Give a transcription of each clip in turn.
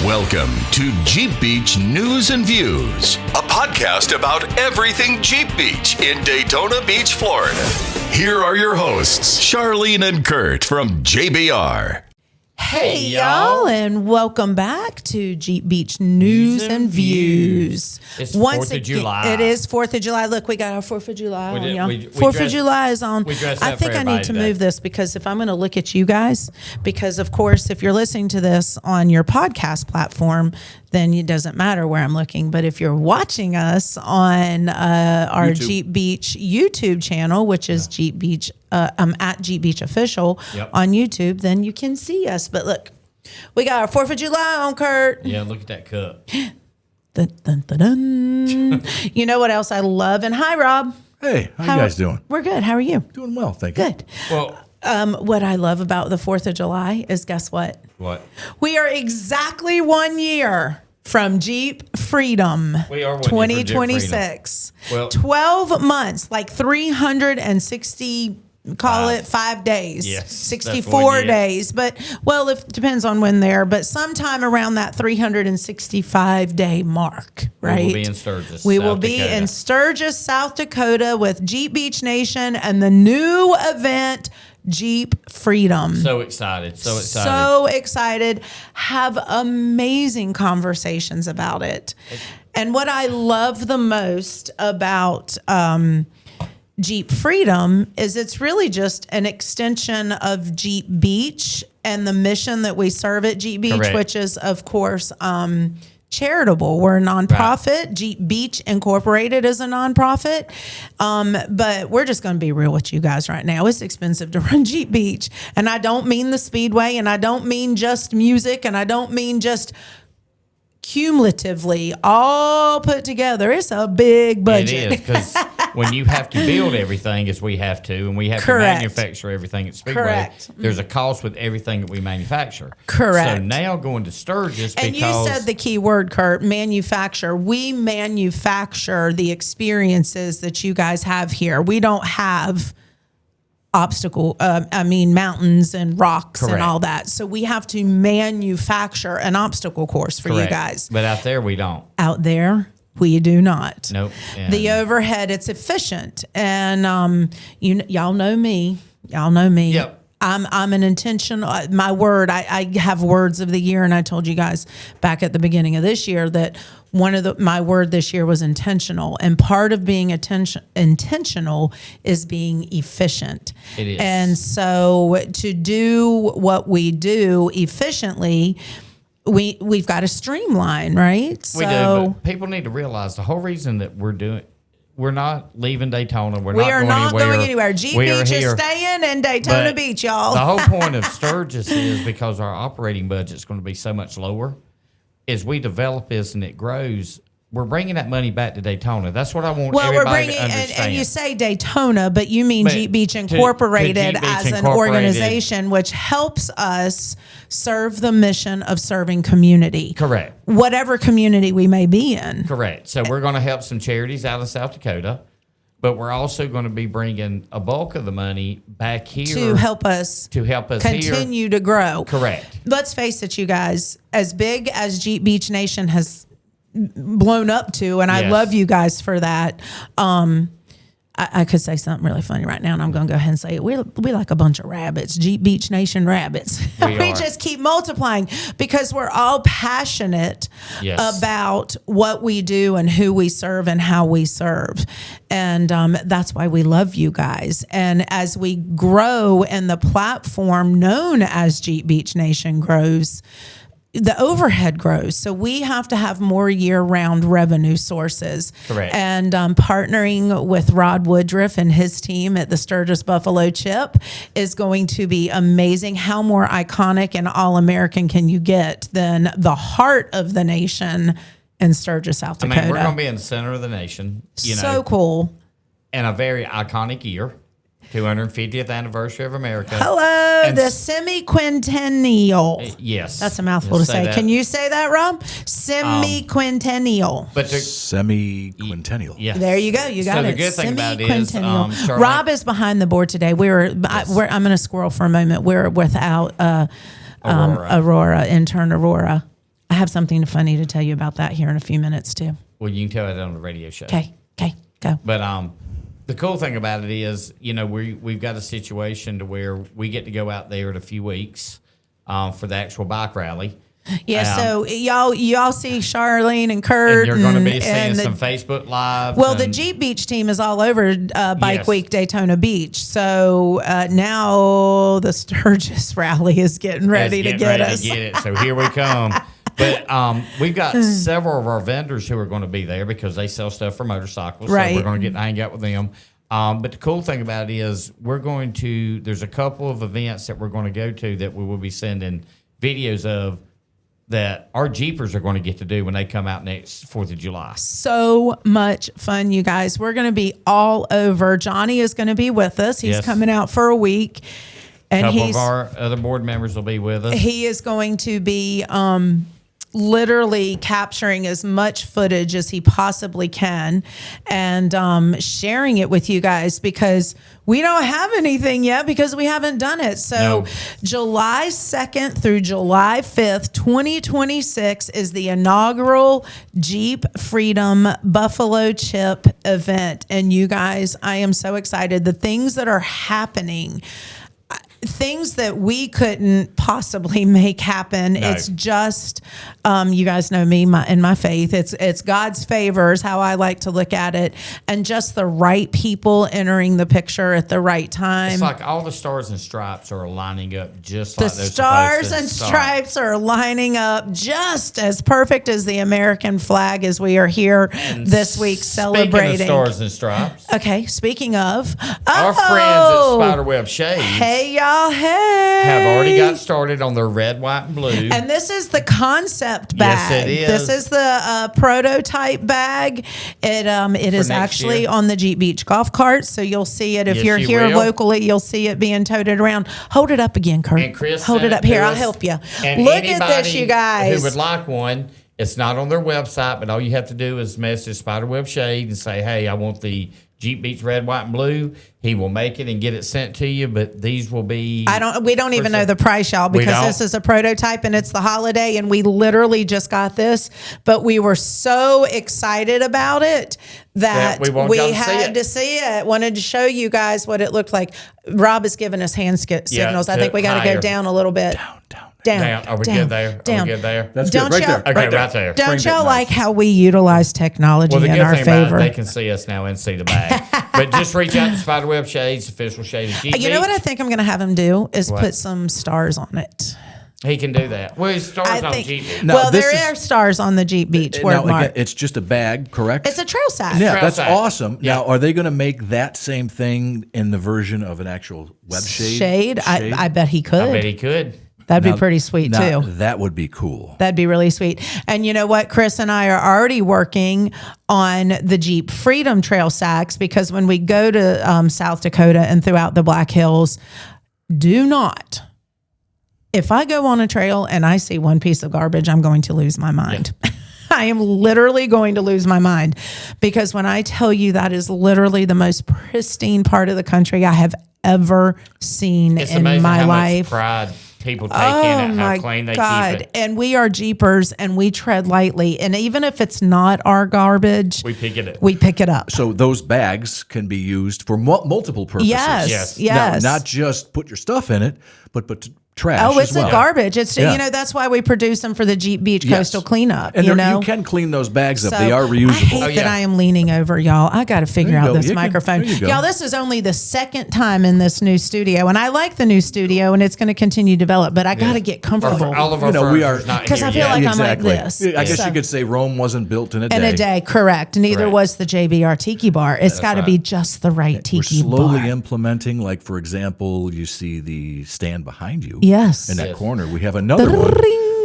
Welcome to Jeep Beach News and Views, a podcast about everything Jeep Beach in Daytona Beach, Florida. Here are your hosts, Charlene and Kurt from JBR. Hey, y'all, and welcome back to Jeep Beach News and Views. It's 4th of July. It is 4th of July. Look, we got our 4th of July on, y'all. 4th of July is on. I think I need to move this because if I'm going to look at you guys, because, of course, if you're listening to this on your podcast platform, then it doesn't matter where I'm looking. But if you're watching us on our YouTube. Jeep Beach YouTube channel, which is Jeep Beach, at Jeep Beach Official on YouTube, then you can see us. But look, we got our 4th of July on, Kurt. Yeah, look at that cup. Dun, dun, dun, dun. You know what else I love? And hi, Rob. Hey, how you guys doing? We're good. How are you? Doing well, thank you. Good. Well, what I love about the 4th of July is, guess what? What? We are exactly 1 year from Jeep Freedom. We are 2026. Well, 12 months, like 360, call it 5 days. Yes, 64 days. But, well, it depends on when they're, but sometime around that 365 day mark, right? We will be in Sturgis. We will be in Sturgis, South Dakota with Jeep Beach Nation and the new event, Jeep Freedom. So excited. So excited. Have amazing conversations about it. And what I love the most about Jeep Freedom is it's really just an extension of Jeep Beach and the mission that we serve at Jeep Beach, Correct. which is, of course, charitable. We're a nonprofit. Right. Jeep Beach Incorporated is a nonprofit. But we're just going to be real with you guys right now. It's expensive to run Jeep Beach. And I don't mean the speedway, and I don't mean just music, and I don't mean just cumulatively all put together. It's a big budget. It is, because when you have to build everything as we have to, and we have to manufacture everything at Speedway, there's a cost with everything that we manufacture. Correct. So now going to Sturgis, and you said the key word, Kurt, manufacture. We manufacture the experiences that you guys have here. We don't have mountains and rocks and all that. So we have to manufacture an obstacle course for you guys. But out there, we don't. Out there, we do not. Nope. And the overhead, it's efficient. And y'all know me. Y'all know me. Yep. I'm an intentional, my word, I have words of the year, and I told you guys back at the beginning of this year that my word this year was intentional, and part of being intentional is being efficient. It is. And so to do what we do efficiently, we've got to streamline, right? We do, but people need to realize the whole reason that we're not leaving Daytona. We are not going anywhere. Jeep Beach is staying in Daytona Beach, y'all. The whole point of Sturgis is because our operating budget is going to be so much lower. As we develop this and it grows, we're bringing that money back to Daytona. That's what I want everybody to understand. And you say Daytona, but you mean Jeep Beach Incorporated as an organization, which helps us serve the mission of serving community. Correct. Whatever community we may be in. Correct. So we're going to help some charities out of South Dakota, but we're also going to be bringing a bulk of the money back here to help us continue to grow. Correct. Let's face it, you guys, as big as Jeep Beach Nation has blown up to, and I love you guys for that. I could say something really funny right now, and I'm going to go ahead and say it. We like a bunch of rabbits, Jeep Beach Nation rabbits. We just keep multiplying because we're all passionate about what we do and who we serve and how we serve. And that's why we love you guys. And as we grow and the platform known as Jeep Beach Nation grows, the overhead grows. So we have to have more year-round revenue sources. Correct. And partnering with Rod Woodruff and his team at the Sturgis Buffalo Chip is going to be amazing. How more iconic and all-American can you get than the heart of the nation in Sturgis, South Dakota? I mean, we're going to be in the center of the nation. So cool. And a very iconic year. 250th anniversary of America. Hello, and the semi-quintennial. Yes. That's a mouthful to say. That. Can you say that, Rob? Semi-quintennial. Semi-quintennial. Yes. There you go. You got it. So the good thing about it is, Rob is behind the board today. I'm going to squirrel for a moment. We're without Aurora, intern Aurora. I have something funny to tell you about that here in a few minutes too. Well, you can tell it on the radio show. Okay, go. But the cool thing about it is, we've got a situation to where we get to go out there in a few weeks for the actual bike rally. Yeah, so y'all see Charlene and Kurt. And you're going to be seeing some Facebook Live. Well, the Jeep Beach team is all over Bike Week Daytona Beach. So now the Sturgis rally is getting ready to get us. So here we come. But we've got several of our vendors who are going to be there because they sell stuff for motorcycles. Right. So we're going to get to hang out with them. But the cool thing about it is there's a couple of events that we're going to go to that we will be sending videos of that our Jeepers are going to get to do when they come out next 4th of July. So much fun, you guys. We're going to be all over. Johnny is going to be with us. He's coming out for a week. And a couple of our other board members will be with us. He is going to be literally capturing as much footage as he possibly can and sharing it with you guys because we don't have anything yet because we haven't done it. So July 2nd through July 5th, 2026 is the inaugural Jeep Freedom Buffalo Chip event. And you guys, I am so excited. The things that are happening, things that we couldn't possibly make happen. No. It's just, you guys know me in my faith. It's God's favor is how I like to look at it, and just the right people entering the picture at the right time. It's like all the stars and stripes are lining up just like the stars and stripes are lining up just as perfect as the American flag as we are here this week celebrating. Speaking of stars and stripes. Okay, speaking of our friends at Spiderwebshade. Hey y'all. Hey, have already got started on their red, white, and blue. And this is the concept bag. Yes, it is. This is the prototype bag. It is actually on the Jeep Beach golf cart, so you'll see it. If you're here locally, you'll see it being toted around. Hold it up again, Kurt. And Chris, hold it up here. I'll help you. And look at this, you guys. Who would like one? It's not on their website, but all you have to do is message Spiderwebshade and say, "Hey, I want the Jeep Beach red, white, and blue." He will make it and get it sent to you, but these will be... We don't even know the price, y'all, because this is a prototype and it's the holiday and we literally just got this, but we were so excited about it that we had to see it. Wanted to show you guys what it looked like. Rob has given us hand signals. I think we got to go down a little bit. Down. Are we good there? Down. Are we good there? That's good. Right there. Okay, right there. Don't y'all like how we utilize technology in our favor? About it, they can see us now and see the bag. But just reach out to Spiderwebshade's official shade of Jeep Beach. You know what I think I'm going to have him do is put some stars on it. He can do that. Well, his stars on Jeep Beach. Well, there are stars on the Jeep Beach. Again, it's just a bag, correct? It's a trail sack. Yeah, that's awesome. Yeah. Now, are they going to make that same thing in the version of an actual web shade? I bet he could. I bet he could. That'd be pretty sweet, too. That would be cool. That'd be really sweet. And you know what? Chris and I are already working on the Jeep Freedom Trail Sacks because when we go to South Dakota and throughout the Black Hills, do not. If I go on a trail and I see one piece of garbage, I'm going to lose my mind. Yeah. I am literally going to lose my mind because when I tell you that is literally the most pristine part of the country I have ever seen in my life. Much pride people take in it, how clean they keep it. And we are Jeepers and we tread lightly. And even if it's not our garbage, we pick it up. So those bags can be used for multiple purposes. Yes. Now, not just put your stuff in it, but trash. Oh, it's as well. a garbage. It's that's why we produce them for the Jeep Beach Coastal Cleanup. And you can clean those bags up. They are reusable. I hate that I am leaning over, y'all. I got to figure out this microphone. Y'all, this is only the second time in this new studio, and I like the new studio, and it's going to continue to develop. But I got to get comfortable. All of our we are not because I feel like I'm like this. I guess you could say Rome wasn't built in a day. In a day, correct. Neither was the JBR Tiki Bar. It's got to be just the right Tiki Bar. We're slowly implementing, like for example, you see the stand behind you. Yes. In that corner. We have another one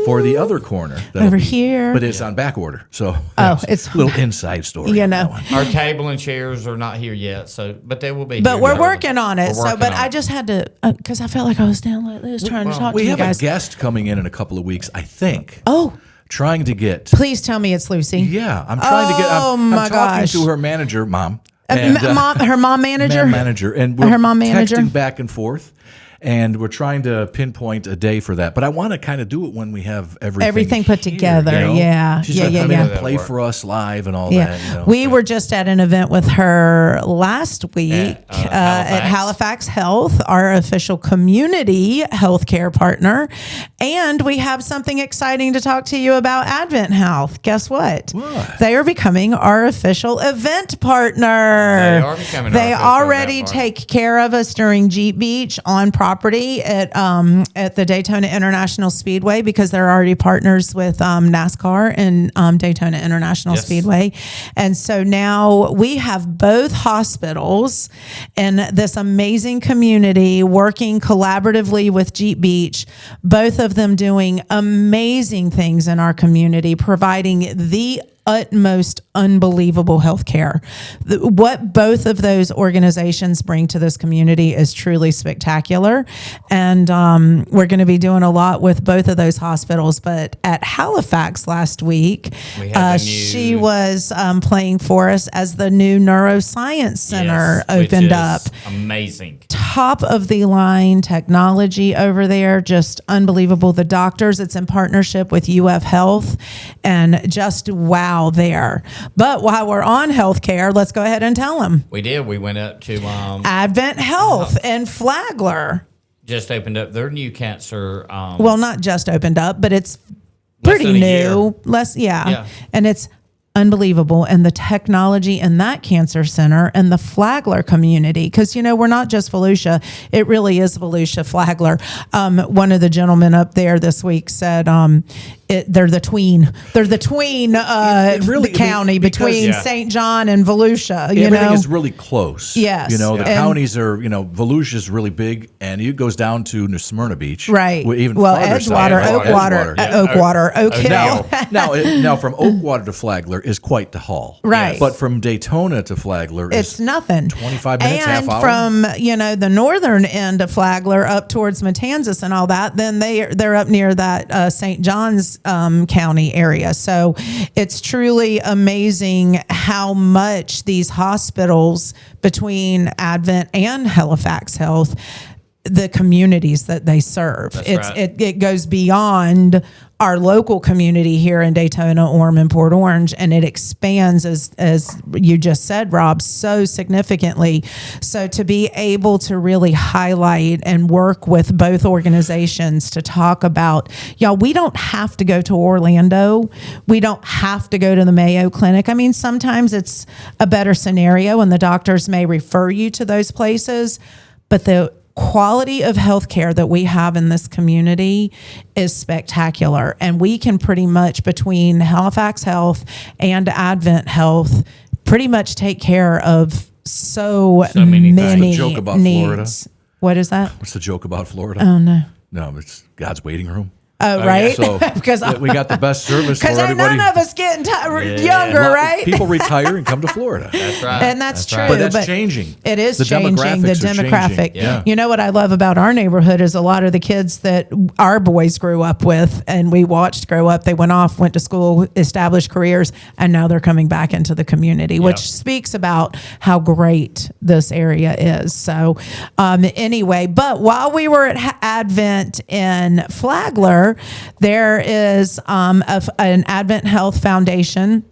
for the other corner. Over here. But it's on back order. So it's a little inside story. You know. Our table and chairs are not here yet, but they will be But here. we're working on it. I just had to, because I felt like I was down like this trying to talk to you guys. We have a guest coming in a couple of weeks, I think. Oh. Trying to get. Please tell me it's Lucy. Yeah. I'm trying to get. I'm talking to her manager, Mom. Her mom manager? Manager. And we're texting back and forth. and we're trying to pinpoint a day for that. But I want to kind of do it when we have everything put here, together. you know? Yeah, She's yeah, gonna yeah, come in yeah. and play for us live and all Yeah, that. You know? we were just at an event with her last week at Halifax Health, our official community healthcare partner, and we have something exciting to talk to you about. Advent Health. Guess what? What? They are becoming our official event partner. They are becoming. They our official already event partner. take care of us during Jeep Beach on property at the Daytona International Speedway, because they're already partners with NASCAR and Daytona International Speedway. And so now we have both hospitals in this amazing community working collaboratively with Jeep Beach, both of them doing amazing things in our community, providing the utmost unbelievable health care. What both of those organizations bring to this community is truly spectacular. And we're going to be doing a lot with both of those hospitals. But at Halifax last week, she was playing for us as the new neuroscience center opened up. Amazing. Top of the line technology over there, just unbelievable. The doctors, it's in partnership with UF Health, and just wow there. But while we're on healthcare, let's go ahead and tell them. We did. We went up to Advent Health in Flagler. Just opened up their new cancer. Well, not just opened up, but it's pretty new. And it's unbelievable. And the technology in that cancer center and the Flagler community, because, we're not just Volusia. It really is Volusia, Flagler. One of the gentlemen up there this week said they're the tween. They're the tween county between St. John and Volusia. Everything is really close. Yes. The counties are, Volusia is really big, and it goes down to New Smyrna Beach. Right. Even Edgewater, Oakwater, Oak Hill. Now from Oakwater to Flagler is quite the haul. Right. But from Daytona to Flagler it's nothing. 25 minutes, half hour. And from, the northern end of Flagler up towards Matanzas and all that, then they're up near that St. John's County area. So it's truly amazing how much these hospitals between Advent and Halifax Health, the communities that they serve. It goes beyond our local community here in Daytona, Orem, Port Orange, and it expands, as you just said, Rob, so significantly. So to be able to really highlight and work with both organizations to talk about, we don't have to go to Orlando. We don't have to go to the Mayo Clinic. I mean, sometimes it's a better scenario and the doctors may refer you to those places, but the quality of healthcare that we have in this community is spectacular. And we can pretty much, between Halifax Health and Advent Health, pretty much take care of so many things. Joke about needs. Florida. What is that? What's the joke about Florida? Oh, no. No, it's God's waiting room. Oh, right. So because we got the best service for everybody. None of us getting younger, right? People retire and come to Florida. That's right. And that's true. But that's changing. It is the changing. The demographic. Yeah. You know what I love about our neighborhood is a lot of the kids that our boys grew up with and we watched grow up. They went to school, established careers, and now they're coming back into the community, which speaks about how great this area is. So anyway, but while we were at Advent in Flagler, there is an Advent Health Foundation,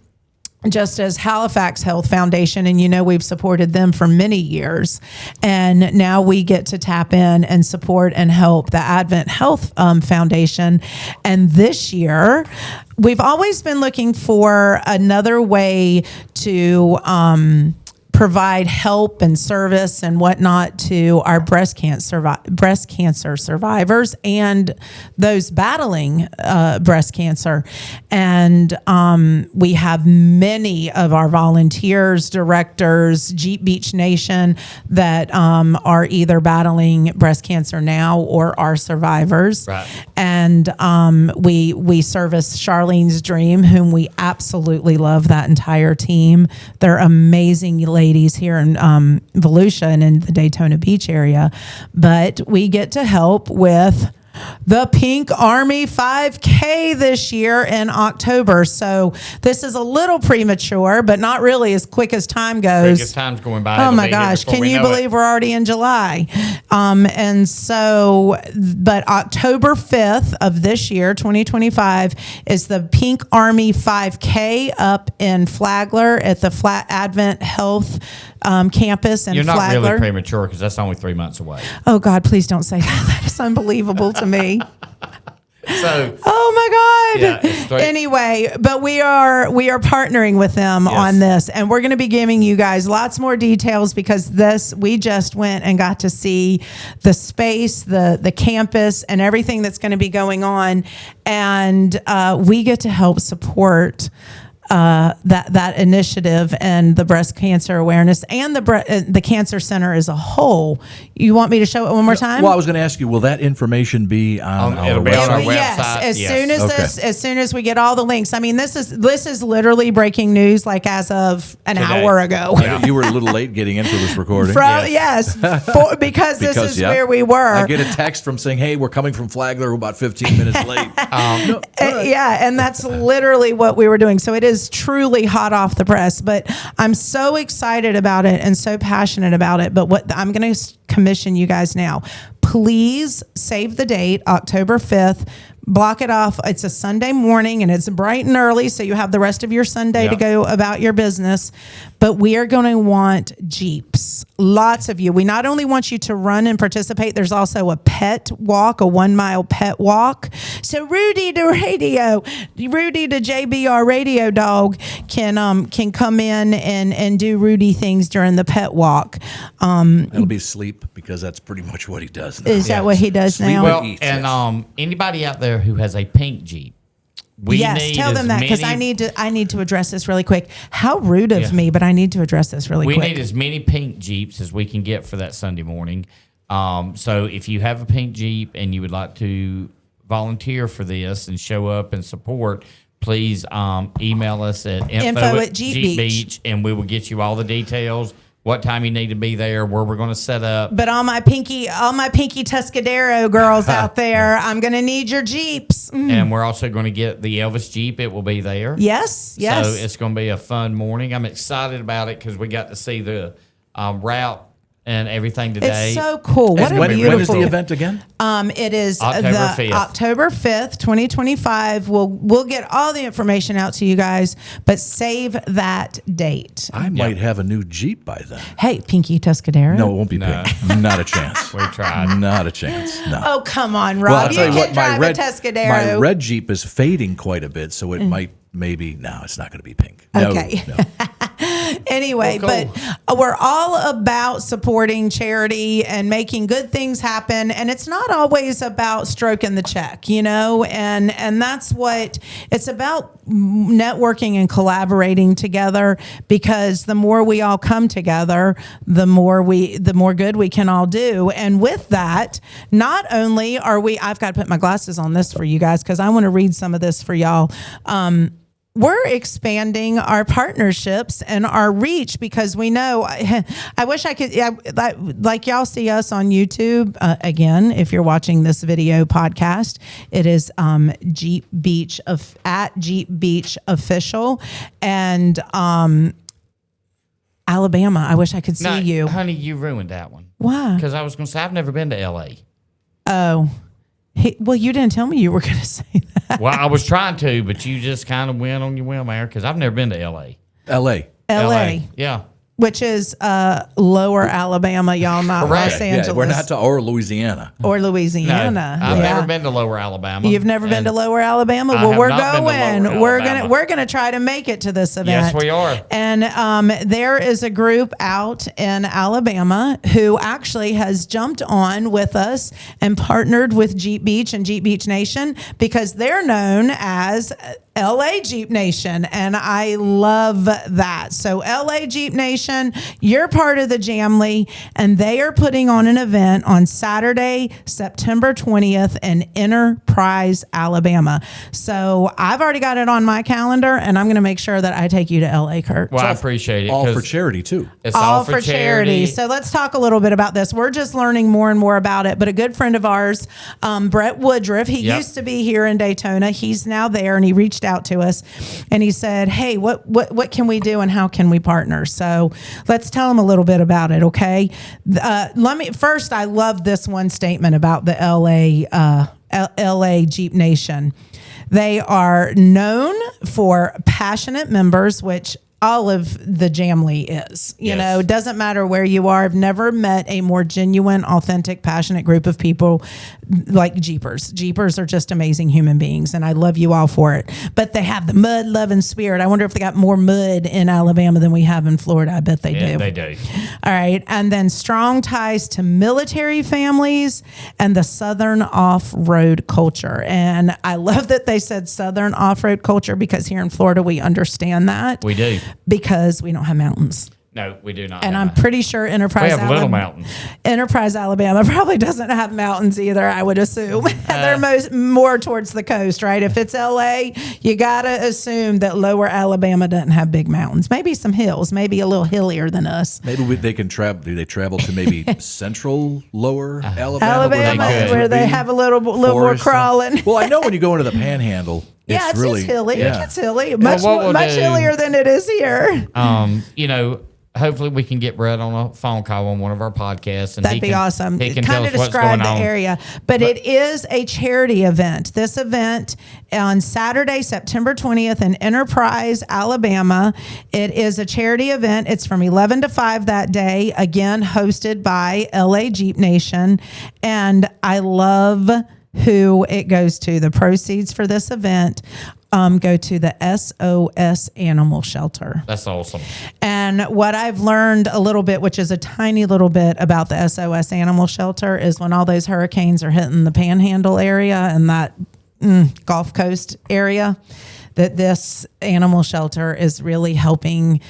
just as Halifax Health Foundation, and we've supported them for many years, and now we get to tap in and support and help the Advent Health Foundation. And this year, we've always been looking for another way to provide help and service and whatnot to our breast cancer survivors and those battling breast cancer. And we have many of our volunteers, directors, Jeep Beach Nation that are either battling breast cancer now or are survivors. Right. And we service Charlene's Dream, whom we absolutely love, that entire team. They're amazing ladies here in Volusia and in the Daytona Beach area. But we get to help with the Pink Army 5K this year in October. So this is a little premature, but not really as quick as time goes. Quick as time's going by. Oh It'll my be here gosh. before Can we you know believe it. we're already in July? And so, but October 5th of this year, 2025, is the Pink Army 5K up in Flagler at the Flat Advent Health campus in You're not Flagler. really premature because that's only 3 months away. Oh God, please don't say that. That is unbelievable to me. So, Oh my Yeah, God. it's great. Anyway, but we are partnering with them on this, and we're going to be giving you guys lots more details because we just went and got to see the space, the campus, and everything that's going to be going on, and we get to help support that initiative and the breast cancer awareness and the cancer center as a whole. You want me to show it one more time? Well, I was going to ask you, will that information be on our it'll be on our website? website. Yes, as soon as we get all the links. I mean, this is literally breaking news, like as of an hour ago. You were a little late getting into this recording. Because this is where we were. I get a text from saying, "Hey, we're coming from Flagler. We're about 15 minutes late." Yeah, and that's literally what we were doing. So it is truly hot off the press, but I'm so excited about it and so passionate about it. But what I'm going to commission you guys now, please save the date, October 5th. Block it off. It's a Sunday morning and it's bright and early, so you have the rest of your Sunday to go about your business. But we are going to want Jeeps. Lots of you. We not only want you to run and participate, there's also a pet walk, a 1 mile pet walk. So Rudy the JBR radio dog can come in and do Rudy things during the pet walk. That'll be sleep because that's pretty much what he does now. Is that what he does Sleep now? well, eats, and anybody out there who has a pink Jeep, Tell them that because I need to address this really quick. How rude of me, but I need to address this really quick. We need as many pink Jeeps as we can get for that Sunday morning. So if you have a pink Jeep and you would like to volunteer for this and show up and support, please email us at info@jeepbeach, and we will get you all the details. What time you need to be there, where we're going to set up. But all my pinky Tuscadero girls out there, I'm going to need your Jeeps. And we're also going to get the Elvis Jeep. It will be there. Yes. So it's going to be a fun morning. I'm excited about it because we got to see the route and everything today. It's so cool. What a beautiful. When is the event again? It is October 5th, 2025. We'll get all the information out to you guys, but save that date. I might have a new Jeep by then. Hey, Pinky Tuscadero. No, it won't be pink. Not a chance. We tried. Not a chance. No. Oh, come on, Rob. Well, I'll tell you what, drive a Tuscadero. my red Jeep is fading quite a bit, so it might it's not going to be pink. Okay. No. Anyway, Well, cool. But we're all about supporting charity and making good things happen. And it's not always about stroking the check, and that's what it's about, networking and collaborating together, because the more we all come together, the more good we can all do. And with that, not only I've got to put my glasses on this for you guys, because I want to read some of this for y'all. We're expanding our partnerships and our reach because we know, I wish I could, like y'all see us on YouTube. Again, if you're watching this video podcast, it is Jeep Beach at Jeep Beach Official, and Alabama. I wish I could see you. Honey, you ruined that one. Why? Because I was going to say, I've never been to L.A. Oh. Well, you didn't tell me you were going to say that. Well, I was trying to, but you just kind of went on your whim there because I've never been to L.A. L.A. Yeah. Which is lower Alabama, y'all, not Correct. Los Angeles. Yeah, we're not or Louisiana. Or Louisiana. No, I've never been to Lower Alabama. You've never been to Lower Alabama? I Well, have we're not been to going. Lower Alabama. We're gonna try to make it to this event. Yes, we are. And there is a group out in Alabama who actually has jumped on with us and partnered with Jeep Beach and Jeep Beach Nation because they're known as LA Jeep Nation, and I love that. So LA Jeep Nation, Nation, you're part of the Jamly, and they are putting on an event on Saturday, September 20th in Enterprise, Alabama. So I've already got it on my calendar, and I'm going to make sure that I take you to LA, Kurt. Well, I appreciate it. All for charity, too. It's all for charity. So let's talk a little bit about this. We're just learning more and more about it. But a good friend of ours, Brett Woodruff, he used to be here in Daytona. He's now there, and he reached out to us, and he said, "Hey, what can we do, and how can we partner?" So let's tell him a little bit about it, okay? First, I love this one statement about the LA Jeep Nation. They are known for passionate members, which all of the Jamly is. You know, it doesn't matter where you are. I've never met a more genuine, authentic, passionate group of people like Jeepers. Jeepers are just amazing human beings, and I love you all for it. But they have the mud-loving spirit. I wonder if they got more mud in Alabama than we have in Florida. I bet they do. They do. All right. And then strong ties to military families and the Southern off-road culture. And I love that they said Southern off-road culture, because here in Florida, we understand that. We do. Because we don't have mountains. No, we do not. And I'm pretty sure Enterprise, we have little mountains. Enterprise, Alabama probably doesn't have mountains either, I would assume. They're more towards the coast, right? If it's LA, you got to assume that lower Alabama doesn't have big mountains. Maybe some hills, maybe a little hillier than us. Maybe they can travel. Do they travel to maybe central lower Alabama? Where they have a little more crawling. Well, I know when you go into the Panhandle, it's really just hilly. Yeah. It gets hilly. Much hillier than it is here. You know, hopefully we can get Brett on a phone call on one of our podcasts, and that'd be awesome. He can kind tell of us what's describe going the on. area, but it is a charity event. This event on Saturday, September 20th in Enterprise, Alabama. It is a charity event. It's from 11 to 5 that day. Again, hosted by LA Jeep Nation, and I love who it goes to. The proceeds for this event go to the SOS Animal Shelter. That's awesome. And what I've learned a little bit, which is a tiny little bit about the SOS Animal Shelter, is when all those hurricanes are hitting the Panhandle area and that Gulf Coast area, that this animal shelter is really helping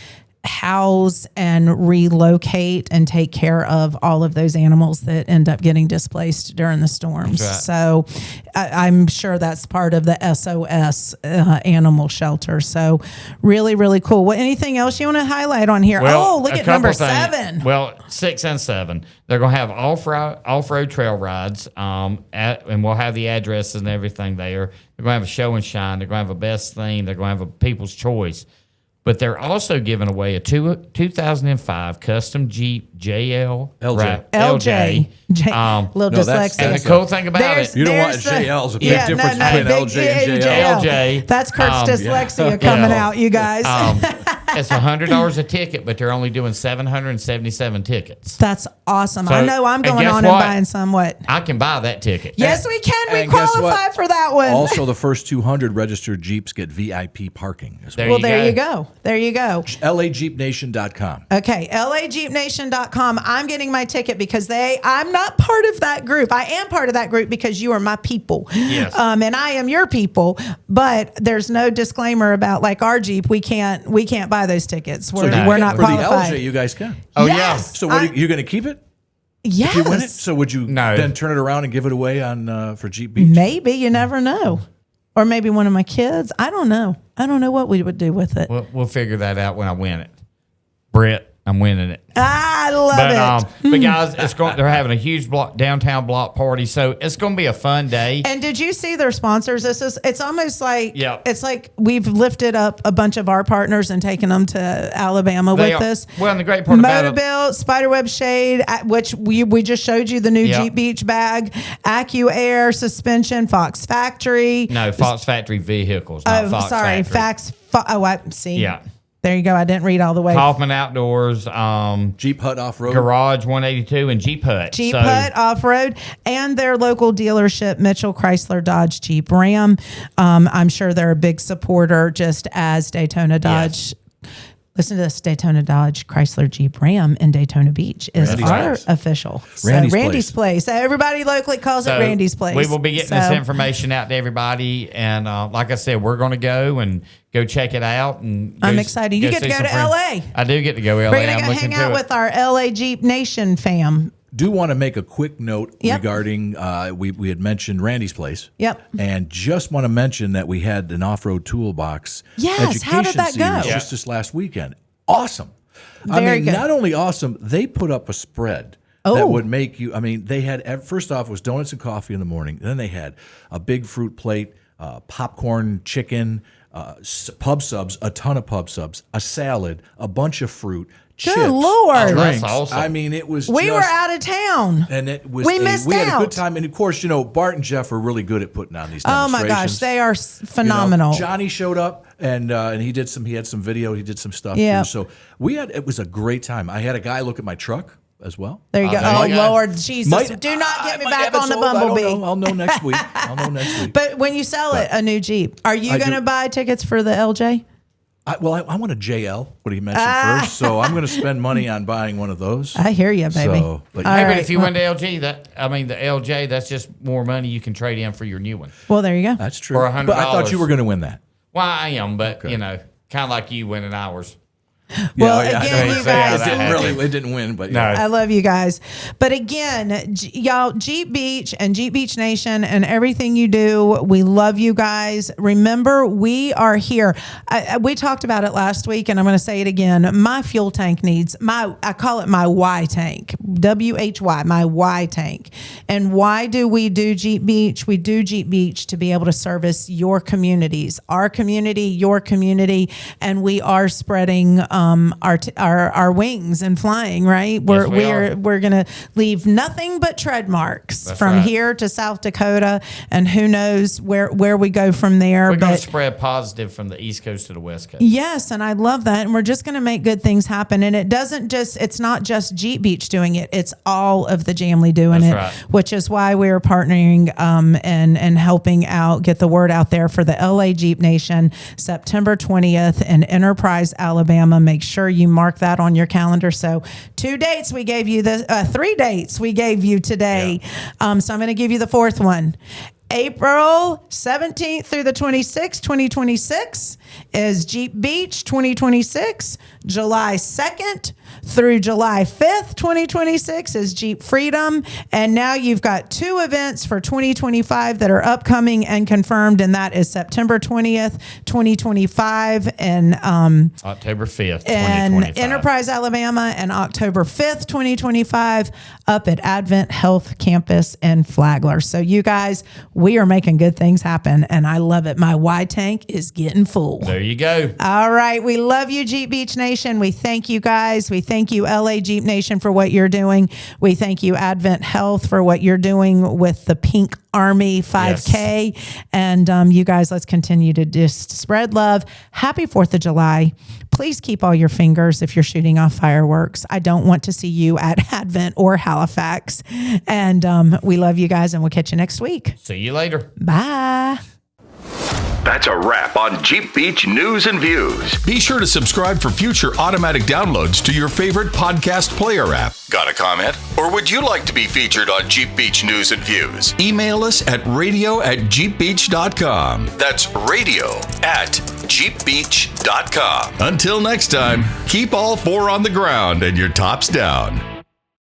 house and relocate and take care of all of those animals that end up getting displaced during the storms. Right. So I'm sure that's part of the SOS animal shelter. So really, really cool. Well, anything else you want to highlight on here? Well, look at number 7. Well, 6 and 7. They're going to have off-road trail rides, and we'll have the addresses and everything there. They're going to have a show and shine. They're going to have a best thing. They're going to have a people's choice. But they're also giving away a 2005 custom Jeep LJ. Little dyslexia. And the cool thing about it, you don't want JL's a big difference between LJ and JL. LJ. That's Kurt's dyslexia coming out, you guys. It's $100 a ticket, but they're only doing 777 tickets. That's awesome. So, I know I'm going on and buying some. I can buy that ticket. Yes, we can. We qualify for that one. Also, the first 200 registered Jeeps get VIP parking as well. Well, there you go. There you go. LAJeepNation.com. Okay, LAJeepNation.com. I'm getting my ticket because I'm not part of that group. I am part of that group because you are my people. Yes. And I am your people. But there's no disclaimer about like our Jeep. We can't buy those tickets. We're not for qualified. For the LJ, you guys can. Oh, yes. So what are you going to keep it? Yes. If you win it? So would you then turn it around and give it away on for Jeep Beach? Maybe. You never know. Or maybe one of my kids. I don't know. I don't know what we would do with it. We'll figure that out when I win it. Brett, I'm winning it. I love it. But guys, they're having a huge downtown block party, so it's going to be a fun day. And did you see their sponsors? It's almost like it's like we've lifted up a bunch of our partners and taken them to Alabama with us. Well, and the great part about it, Spiderwebshade, which we just showed you the new Jeep Beach bag, AccuAir suspension, Fox Factory. No, Fox Factory vehicles. Not Fox Factory. I see. Yeah. There you go. I didn't read all the way. Kaufman Outdoors, Jeep Hut Off-Road, Garage 182, and Jeep Hut. Hut Off-Road, and their local dealership, Mitchell Chrysler Dodge Jeep Ram. I'm sure they're a big supporter, just as Daytona Dodge Listen to this. Daytona Dodge Chrysler Jeep Ram in Daytona Beach is Randy's our place. official. Randy's Place. So everybody locally calls it Randy's Place. We will be getting this information out to everybody. And like I said, we're going to go check it out. And I'm excited. You get to go to LA. I do get to go to LA. We're going to go hang out with our LA Jeep Nation fam. Do want to make a quick note Yep. regarding we had mentioned Randy's place. Yep. And just want to mention that we had an off-road toolbox Yes, education how did that go? series just this last weekend. Awesome. Very good. Not only awesome, they put up a spread that would make you. They had first off was donuts and coffee in the morning. Then they had a big fruit plate, popcorn, chicken, pub subs, a ton of pub subs, a salad, a bunch of fruit. Good chips, Lord. drinks. That's awesome. It was. We were out of town. And it was we missed we out. had a good time. And of course, Bart and Jeff are really good at putting on these Oh demonstrations. my gosh, they are phenomenal. Johnny showed up and he had some video, he did some stuff Yeah. too. So it was a great time. I had a guy look at my truck as well. There you go. there Oh, you go. Lord Jesus. Do not get me back on the Bumblebee. I'll know next week. But when you sell a new Jeep, are you going to buy tickets for the LJ? I want a JL, what he mentioned first. So I'm going to spend money on buying one of those. I hear you, baby. So, but All Hey, right. but if you went to LG, the LJ, that's just more money you can trade in for your new one. Well, there you go. that's true. For $100. But I thought you were going to win that. Well, I am, but kind of like you winning ours. Well, Yeah, again, yeah. you guys, That happened. It didn't win, but No. I love you guys. But again, y'all, Jeep Beach and Jeep Beach Nation and everything you do, we love you guys. Remember, we are here. We talked about it last week, and I'm going to say it again. My fuel tank needs I call it my Y tank, WHY, my Y tank. And why do we do Jeep Beach? We do Jeep Beach to be able to service your communities, our community, your community, and we are spreading our wings and flying, right? Yes, we are. We're gonna leave nothing but tread marks That's from right. here to South Dakota, and who knows where we go from there. We're going But to spread positive from the East Coast to the West Coast. yes, and I love that. And we're just going to make good things happen. And it's not just Jeep Beach doing it. It's all of the Jamly doing That's it, right. which is why we're partnering and helping out, get the word out there for the LA Jeep Nation, September 20th in Enterprise, Alabama. Make sure you mark that on your calendar. So 2 dates we gave you, 3 dates we gave you today. Yeah. So I'm going to give you the fourth one. April 17th through the 26th, 2026 is Jeep Beach 2026. July 2nd through July 5th, 2026 is Jeep Freedom. And now you've got 2 events for 2025 that are upcoming and confirmed. And that is September 20th, 2025 and October 5th, in 2025. Enterprise, Alabama, and October 5th, 2025, up at Advent Health Campus in Flagler. So you guys, we are making good things happen, and I love it. My Y tank is getting full. There you go. All right. We love you, Jeep Beach Nation. We thank you guys. We thank you, LA Jeep Nation, for what you're doing. We thank you, Advent Health, for what you're doing with the Pink Army 5K. Yes. And you guys, let's continue to just spread love. Happy 4th of July. Please keep all your fingers if you're shooting off fireworks. I don't want to see you at Advent or Halifax. And we love you guys, and we'll catch you next week. See you later. Bye. That's a wrap on Jeep Beach News and Views. Be sure to subscribe for future automatic downloads to your favorite podcast player app. Got a comment? Or would you like to be featured on Jeep Beach News and Views? Email us at radio@jeepbeach.com. That's radio@jeepbeach.com. Until next time, keep all 4 on the ground and your tops down.